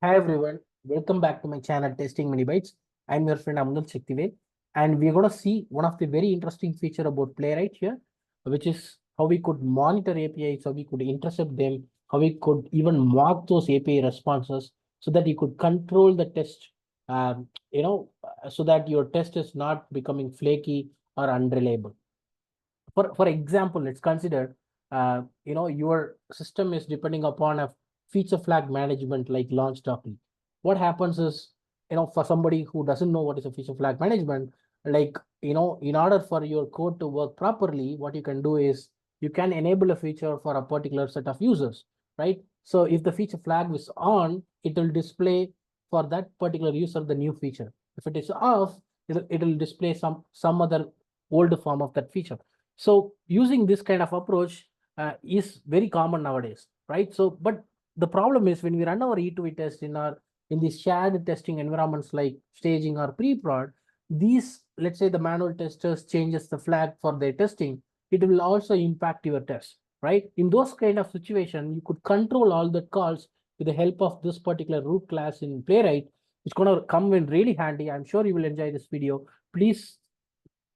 Hi everyone, welcome back to my channel Testing Mini Bytes. I'm your friend Amnul Shaktivel, and we're going to see one of the very interesting feature about Playwright here, which is how we could monitor APIs, how we could intercept them, how we could even mark those API responses so that you could control the test, so that your test is not becoming flaky or unreliable. For example, let's consider your system is depending upon a feature flag management like launch document. What happens is, for somebody who doesn't know what is a feature flag management, like, in order for your code to work properly, what you can do is you can enable a feature for a particular set of users, right? So if the feature flag is on, it will display for that particular user the new feature. If it is off, it'll display some other old form of that feature. So using this kind of approach is very common nowadays, right? So, but the problem is when we run our E2E test in these shared testing environments like staging or pre-prod, these, let's say the manual testers changes the flag for their testing, it will also impact your test, right? In those kind of situation, you could control all the calls with the help of this particular root class in Playwright. It's going to come in really handy. I'm sure you will enjoy this video. Please,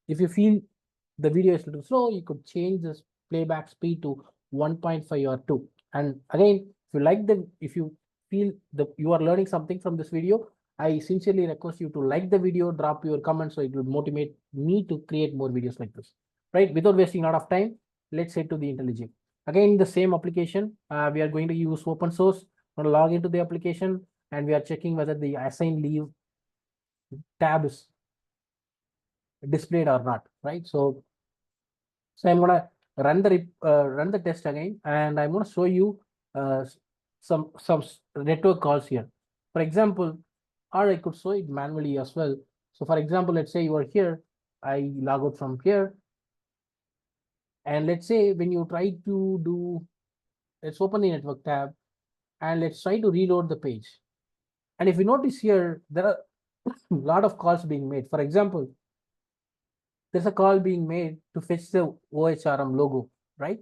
if you feel the video is a little slow, you could change this playback speed to 1.5 or 2. And again, if you feel that you are learning something from this video, I sincerely request you to like the video, drop your comments, so it will motivate me to create more videos like this, right? Without wasting a lot of time, let's head to the IntelliJ. Again, the same application, we are going to use open source. I'm going to log into the application, and we are checking whether the assign leave tab is displayed or not, right? So I'm gonna run the test again, and I'm gonna show you uh, some network calls here. For example, or I could show it manually as well. So for example, let's say you are here, I log out from here, and let's say when you try to do, let's open the network tab, and let's try to reload the page. And if you notice here, there are a lot of calls being made. For example, there's a call being made to fetch the OHRM logo, right?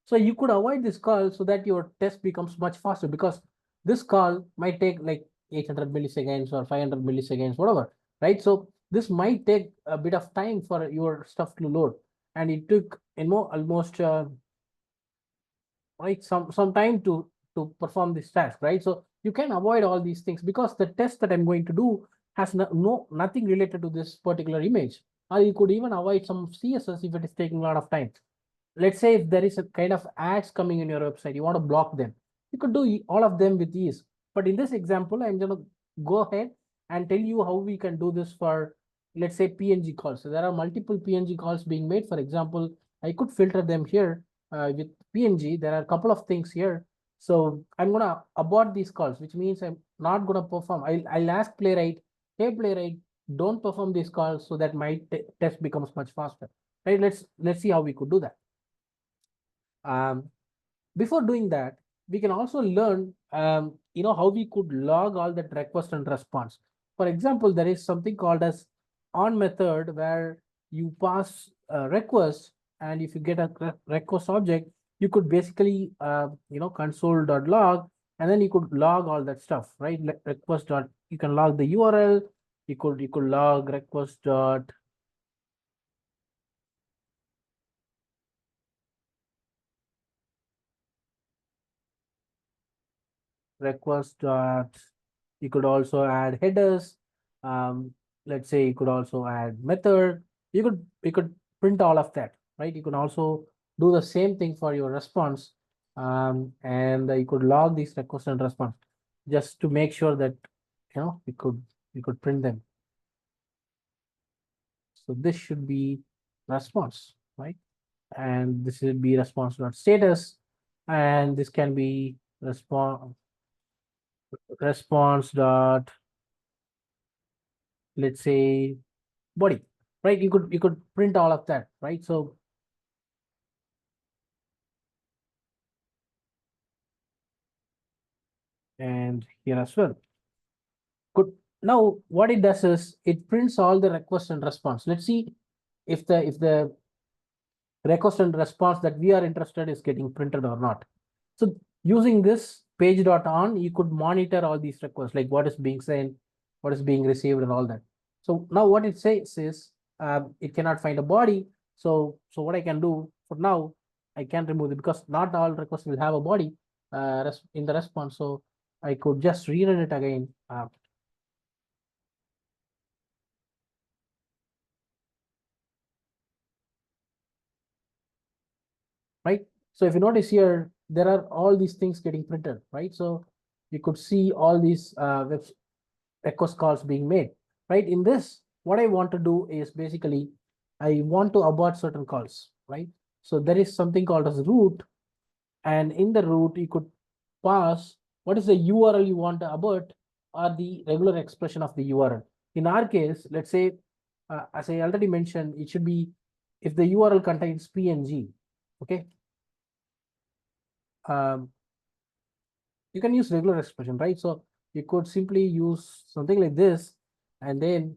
So you could avoid this call so that your test becomes much faster, because this call might take like 800 milliseconds or 500 milliseconds, whatever, right? So this might take a bit of time for your stuff to load, and it took almost right some time to perform this task, right? So you can avoid all these things because the test that I'm going to do has nothing related to this particular image. Or you could even avoid some CSS if it is taking a lot of time. Let's say if there is a kind of ads coming in your website, you want to block them, you could do all of them with ease. But in this example, I'm going to go ahead and tell you how we can do this for, let's say, PNG calls. So there are multiple PNG calls being made. For example, I could filter them here with PNG. There are a couple of things here. So I'm going to abort these calls, which means I'm not going to perform. I'll ask Playwright, hey, Playwright, don't perform these calls so that my test becomes much faster. Right? Let's see how we could do that. Before doing that, we can also learn, how we could log all that request and response. For example, there is something called as on method where you pass a request, and if you get a request object, you could basically, console.log, and then you could log all that stuff, right? Request dot, you can log the URL, you could log request dot request dot, you could also add headers. Let's say you could also add method. You could print all of that, right? You can also do the same thing for your response. And you could log these request and response just to make sure that you could print them. So this should be response, right? And this will be response dot status, and this can be response dot, let's say, body, right? You could print all of that, right? So and here as well. Good. Now what it does is it prints all the request and response. Let's see if the request and response that we are interested is getting printed or not. So using this, page.on, you could monitor all these requests, like what is being sent, what is being received, and all that. So now what it says is it cannot find a body. So what I can do for now, I can remove it because not all requests will have a body in the response. So I could just rerun it again. Right. So if you notice here, there are all these things getting printed, right? So you could see all these request calls being made, right? In this, what I want to do is basically, I want to abort certain calls, right? So there is something called as root, and in the root, you could pass what is the URL you want to abort or the regular expression of the URL. In our case, let's say, as I already mentioned, it should be if the URL contains PNG, okay? You can use regular expression, right? So you could simply use something like this, and then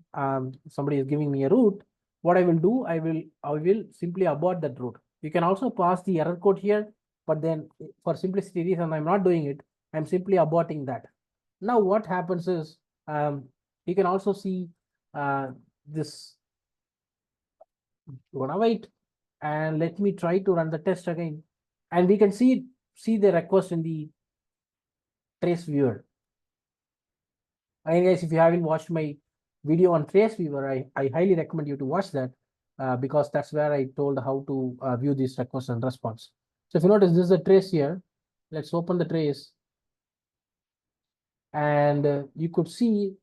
somebody is giving me a root. What I will do, I will simply abort that root. You can also pass the error code here, but then for simplicity reason, I'm not doing it. I'm simply aborting that. Now what happens is you can also see this. Gonna wait and let me try to run the test again, and we can see the request in the trace viewer. And guys, if you haven't watched my video on trace viewer, I highly recommend you to watch that because that's where I told how to view these requests and response. So if you notice, this is a trace here. Let's open the trace, and you could see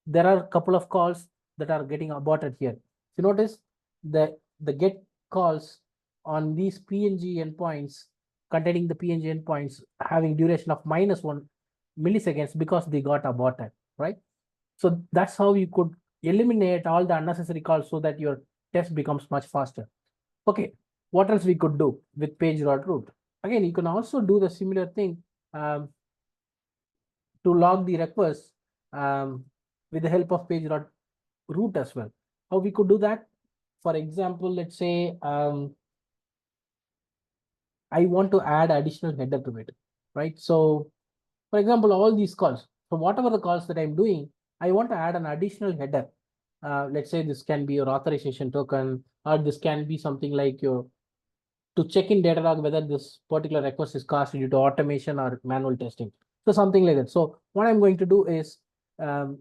there are a couple of calls that are getting aborted here. If you notice, the get calls on these PNG endpoints containing the PNG endpoints having duration of -1 milliseconds because they got aborted, right? So that's how you could eliminate all the unnecessary calls so that your test becomes much faster. Okay, what else we could do with page.root? Again, you can also do the similar thing to log the request with the help of page.root as well. How we could do that? For example, let's say I want to add additional header to it, right? So for example, all these calls, so whatever the calls that I'm doing, I want to add an additional header. Let's say this can be your authorization token, or this can be something like your to check in Datadog whether this particular request is caused due to automation or manual testing. So something like that. So what I'm going to do is um,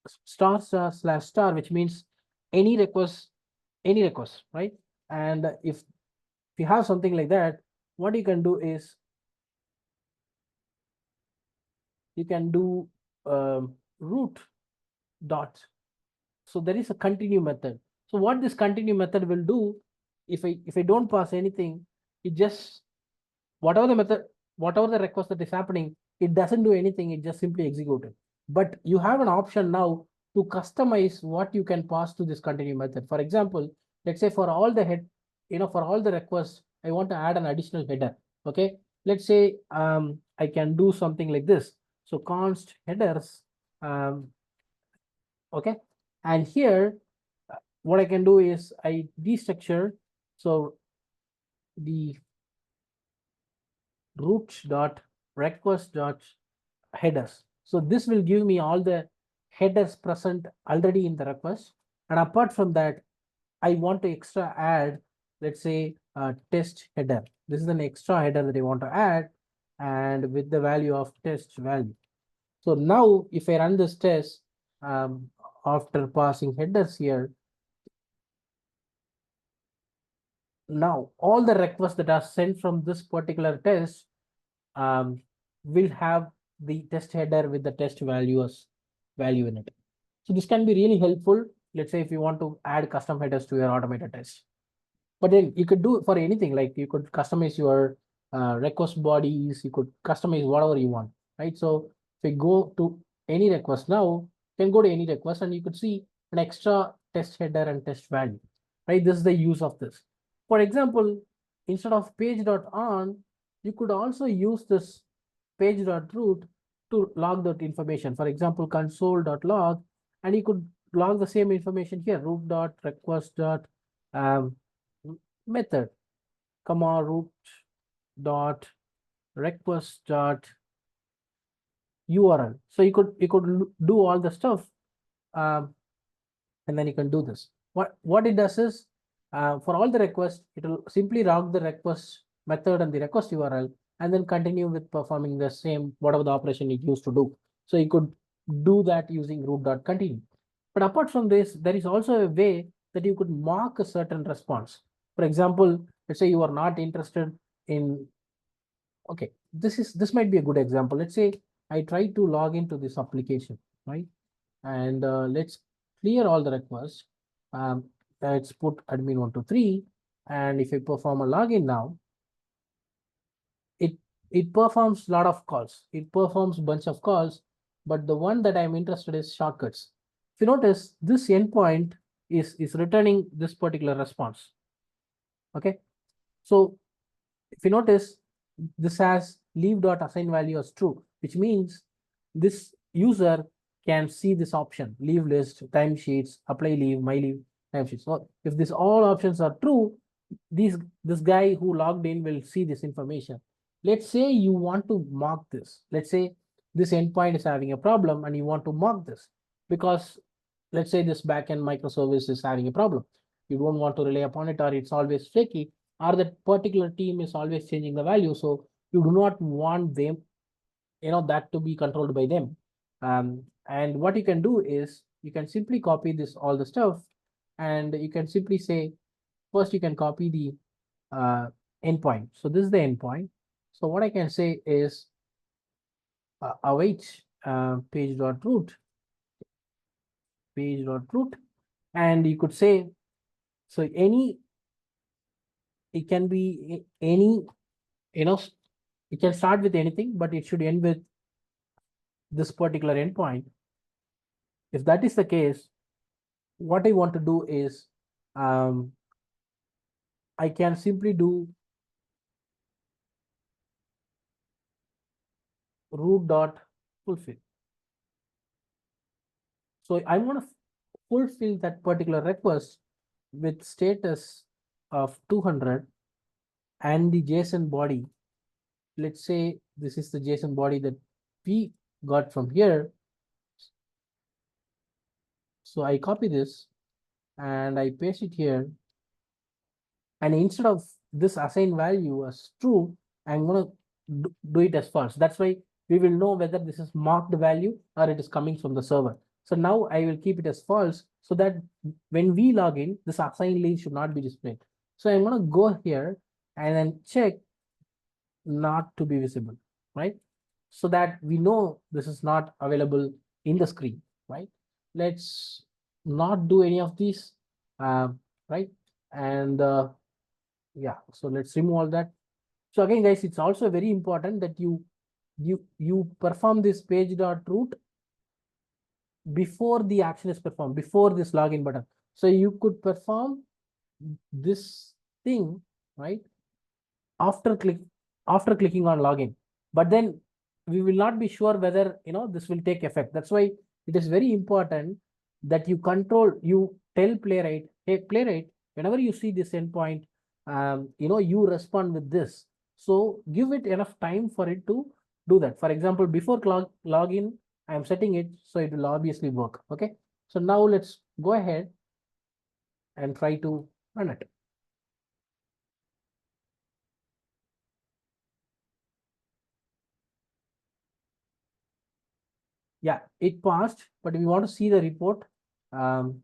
*/*, which means any request, right? And if you have something like that, what you can do is you can do root dot. So there is a continue method. So what this continue method will do, if I don't pass anything, it just whatever the method, whatever the request that is happening, it doesn't do anything. It just simply executes it. But you have an option now to customize what you can pass to this continue method. For example, let's say for all the for all the requests, I want to add an additional header. Okay, let's say I can do something like this. So const headers, okay, and here what I can do is I destructure so the root dot request dot headers. So this will give me all the headers present already in the request. And apart from that, I want to extra add, let's say, a test header. This is an extra header that I want to add, and with the value of test value. So now if I run this test after passing headers here, now all the requests that are sent from this particular test will have the test header with the test value in it. So this can be really helpful. Let's say if you want to add custom headers to your automated test. But then you could do it for anything, like you could customize your request bodies, you could customize whatever you want, right? So if you go to any request now, you can go to any request and you could see an extra test header and test value, right? This is the use of this. For example, instead of page.on, you could also use this page.root to log that information. For example, console.log, and you could log the same information here, root.request. Method, comma root dot request dot URL. So you could do all the stuff, um, and then you can do this. What it does is, for all the requests, it will simply route the request method and the request URL, and then continue with performing the same whatever the operation it used to do. So you could do that using root.continue. But apart from this, there is also a way that you could mark a certain response. For example, let's say you are not interested in, okay, this might be a good example. Let's say I try to log into this application, right? And let's clear all the requests. Um, let's put admin123, and if I perform a login now, it it performs a lot of calls. It performs bunch of calls, but the one that I'm interested is shortcuts. If you notice, this endpoint is returning this particular response. Okay, so if you notice, this has leave.assign value as true, which means this user can see this option: leave list, timesheets, apply leave, my leave, timesheets. So if this all options are true, this guy who logged in will see this information. Let's say you want to mark this. Let's say this endpoint is having a problem and you want to mark this because let's say this backend microservice is having a problem. You don't want to rely upon it, or it's always flaky, or that particular team is always changing the value. So you do not want them, that to be controlled by them. And what you can do is you can simply copy this all the stuff, and you can simply say, first you can copy the endpoint. So this is the endpoint. So what I can say is await page.root, and you could say, so it can be any, it can start with anything, but it should end with this particular endpoint. If that is the case, what I want to do is I can simply do root.fulfill. So I want to fulfill that particular request with status of 200 and the JSON body. Let's say this is the JSON body that we got from here. So I copy this and I paste it here. And instead of this assign value as true, I'm going to do it as false. That's why we will know whether this is marked value or it is coming from the server. So now I will keep it as false so that when we log in, this assign leave should not be displayed. So I'm going to go here and then check not to be visible, right? So that we know this is not available in the screen, right? Let's not do any of these, right? And yeah, so let's remove all that. So again, guys, it's also very important that you perform this page.root before the action is performed, before this login button. So you could perform this thing, right, after clicking on login, but then we will not be sure whether this will take effect. That's why it is very important that you tell Playwright, hey Playwright, whenever you see this endpoint, you respond with this. So give it enough time for it to do that. For example, before login, I am setting it so it will obviously work. Okay, so now let's go ahead and try to run it. Yeah, it passed, but we want to see the report and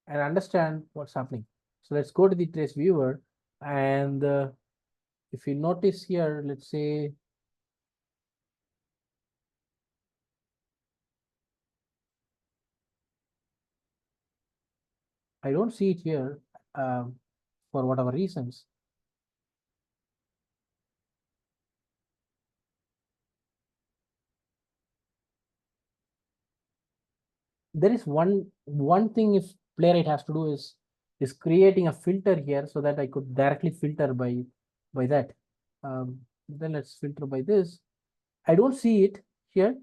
understand what's happening. So let's go to the trace viewer, and if you notice here, let's say I don't see it here for whatever reasons. There is one thing if Playwright has to do is creating a filter here so that I could directly filter by that. Then let's filter by this. I don't see it here,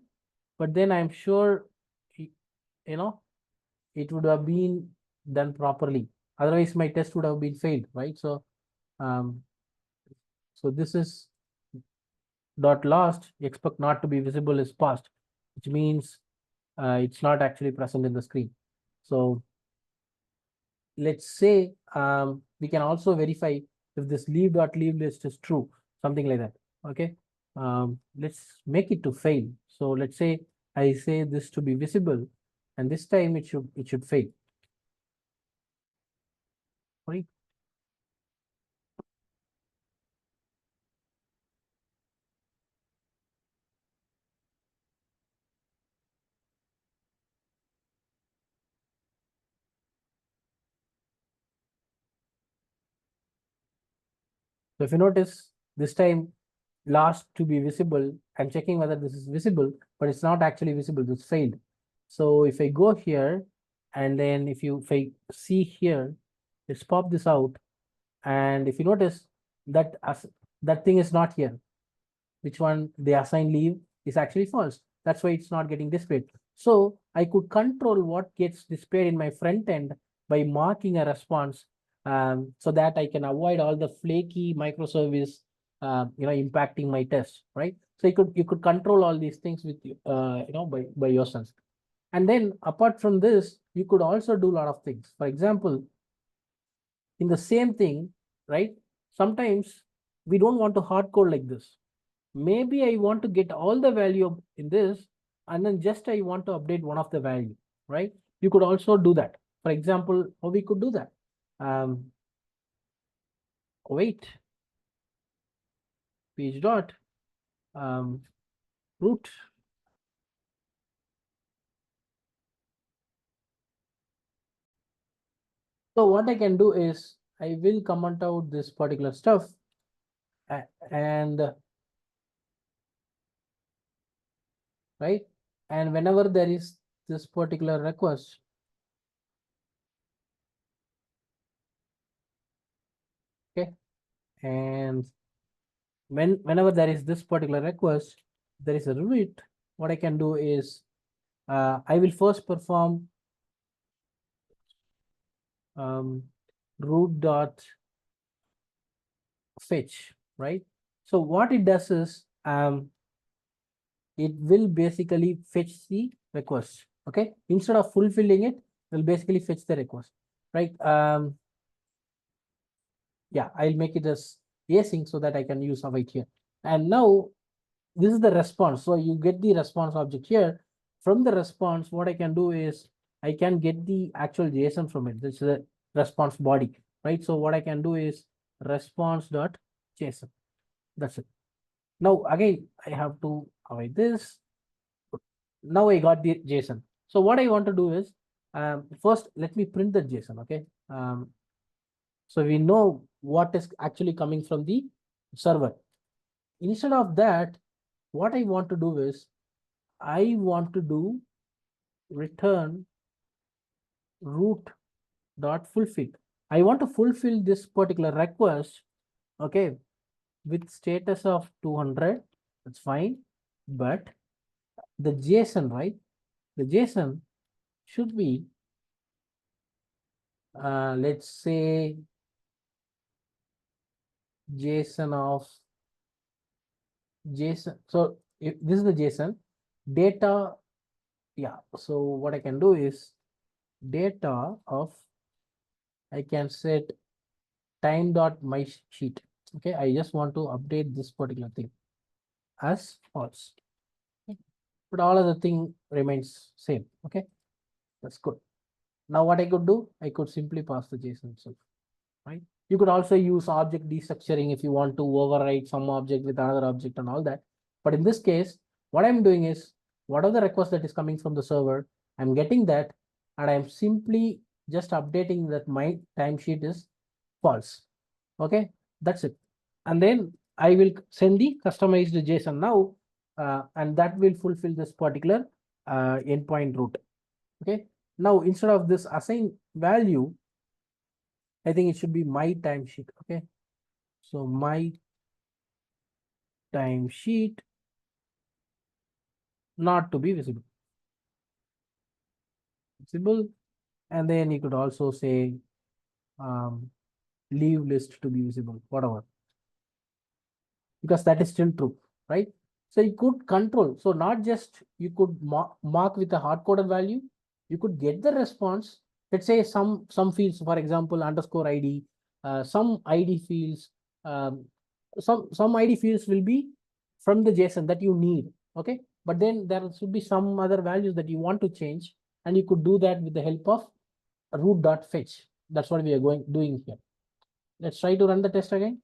but then I'm sure it would have been done properly. Otherwise, my test would have been failed, right? So, so this is dot last expect not to be visible is passed. which means it's not actually present in the screen. So let's say we can also verify if this leave.leave list is true, something like that. Okay. Let's make it to fail. So let's say I say this to be visible, and this time it should fail. Right. So if you notice this time last to be visible, I'm checking whether this is visible, but it's not actually visible. This failed. So if I go here, and then if I see here, let's pop this out, and if you notice that that thing is not here, which one they assign leave is actually false. That's why it's not getting displayed. So I could control what gets displayed in my front end by marking a response, so that I can avoid all the flaky microservice, impacting my test, right? So you could control all these things with by yourself. And then apart from this, you could also do a lot of things. For example, in the same thing, right? Sometimes we don't want to hard code like this. Maybe I want to get all the value in this, and then just I want to update one of the value, right? You could also do that. For example, how we could do that? Wait, page dot root. So what I can do is I will comment out this particular stuff, and right, and whenever there is this particular request, okay, and whenever there is this particular request, there is a root. What I can do is I will first perform root dot fetch, right? So what it does is it will basically fetch the request. Okay, instead of fulfilling it, it will basically fetch the request, right? Yeah, I'll make it as async so that I can use await here. And now this is the response. So you get the response object here. From the response, what I can do is I can get the actual JSON from it. This is the response body, right? So what I can do is response.json. That's it. Now again, I have to avoid this. Now I got the JSON. So what I want to do is first let me print the JSON. Okay. So we know what is actually coming from the server. Instead of that, what I want to do is I want to do return root dot fulfill. I want to fulfill this particular request, okay, with status of 200. That's fine, but the JSON, right? The JSON should be, let's say, JSON of JSON. So if this is the JSON data, yeah. So what I can do is data of, I can set time dot my sheet. Okay, I just want to update this particular thing as false, but all other thing remains same. Okay, that's good. Now what I could do, I could simply pass the JSON itself, right? You could also use object destructuring if you want to override some object with another object and all that. But in this case, what I'm doing is whatever the request that is coming from the server, I'm getting that, and I'm simply just updating that my timesheet is false. Okay, that's it. And then I will send the customized JSON now, and that will fulfill this particular endpoint route. Okay, now instead of this assign value, I think it should be my timesheet. Okay, so my timesheet not to be visible. And then you could also say leave list to be visible, whatever, because that is still true, right? So you could control. So not just you could mark with a hard coded value, you could get the response. Let's say some fields, for example, underscore ID, some ID fields, um, some ID fields will be from the JSON that you need. Okay, but then there should be some other values that you want to change, and you could do that with the help of root.fetch. That's what we are doing here. Let's try to run the test again.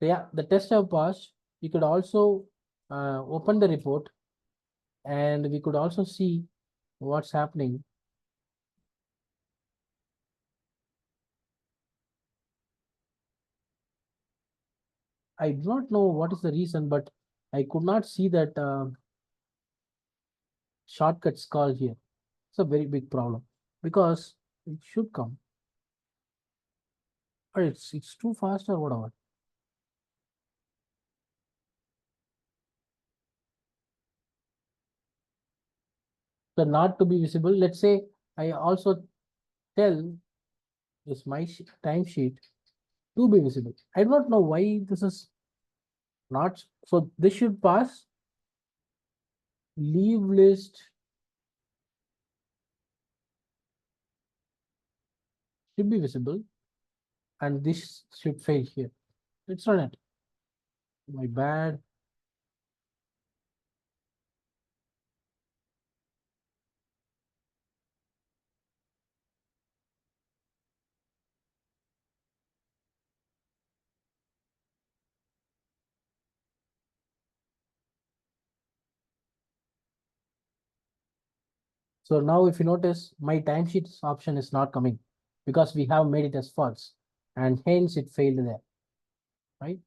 So yeah, the test have passed. You could also open the report, and we could also see what's happening. I do not know what is the reason, but I could not see that shortcuts call here. It's a very big problem because it should come, or it's too fast or whatever. So not to be visible. Let's say I also tell this my timesheet to be visible. I do not know why this is not. So this should pass. Leave list should be visible, and this should fail here. Let's run it. My bad. So now if you notice, my timesheets option is not coming because we have made it as false, and hence it failed there, right?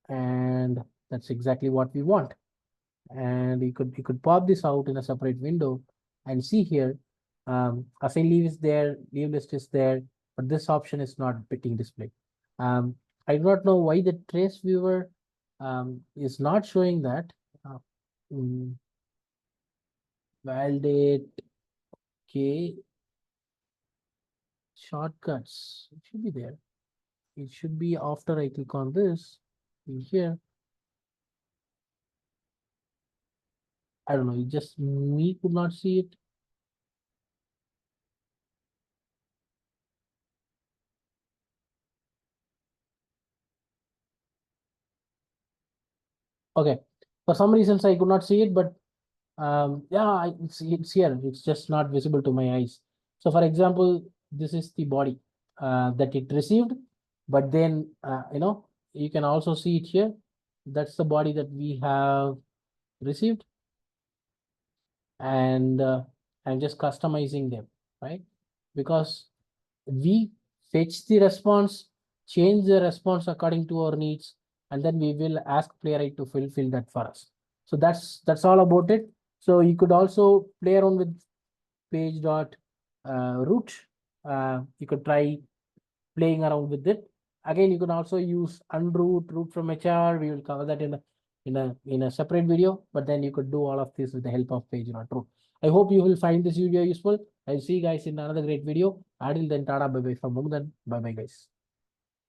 And that's exactly what we want. And you could pop this out in a separate window and see here, assign leave is there, leave list is there, but this option is not being displayed. I do not know why the trace viewer is not showing that. Uh, mm, Validate. Okay, shortcuts. It should be there. It should be after I click on this in here. I don't know. It just me could not see it. Okay. For some reasons I could not see it, but yeah, it's here. It's just not visible to my eyes. So for example, this is the body that it received, but then you can also see it here. That's the body that we have received, and I'm just customizing them, right? Because we fetch the response, change the response according to our needs, and then we will ask Playwright to fulfill that for us. So that's all about it. So you could also play around with page dot root. You could try playing around with it. Again, you can also use unroot, root from HR. We will cover that in a separate video, but then you could do all of this with the help of page dot root. I hope you will find this video useful. I'll see you guys in another great video. Until then, Tata, bye bye from Mugdan. Bye bye, guys.